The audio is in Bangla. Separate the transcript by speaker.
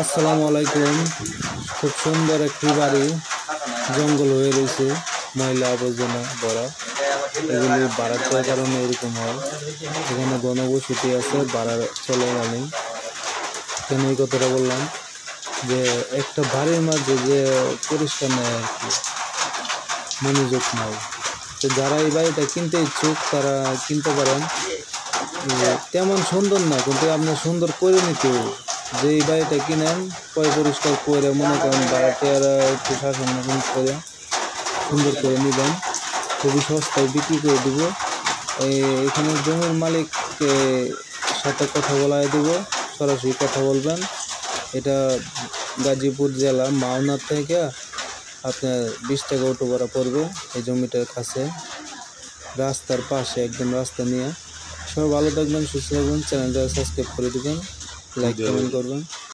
Speaker 1: আসসালামু আলাইকুম। খুব সুন্দর একটি বাড়ি, জঙ্গল হয়ে রয়েছে, ময়লা আবর্জনা ভরা। এগুলি ভাড়ার কারণে এরকম হয়। এখানে ঘনবসতি আছে, ভাড়া চলে নেই। কেন এই কথাটা বললাম যে একটা বাড়ির মাঝে যে পরিষ্কার নেই আর কি, মনোযোগ নাই। তো যারা এই বাড়িটা কিনতে ইচ্ছুক তারা কিনতে পারেন। তেমন সুন্দর না, কিন্তু আপনি সুন্দর করে নিতে হবে। যে এই বাড়িটা কিনেন পরিষ্কার করে, মনে করেন ভাড়াটিয়ারা একটু শাসন করে সুন্দর করে নেবেন, খুবই সস্তায় বিক্রি করে দেব। এখানে জমির মালিককে সাথে কথা বলাই দেব, সরাসরি কথা বলবেন। এটা গাজীপুর জেলা মাওনার থেকে আপনার 20 টাকা অটো ভাড়া পড়বে এই জমিটার কাছে, রাস্তার পাশে, একদম রাস্তা নিয়ে। সবাই ভালো থাকবেন, সুস্থ থাকবেন, চ্যানেলটা সাবস্ক্রাইব করে দেবেন, লাইক কমেন্ট করবেন।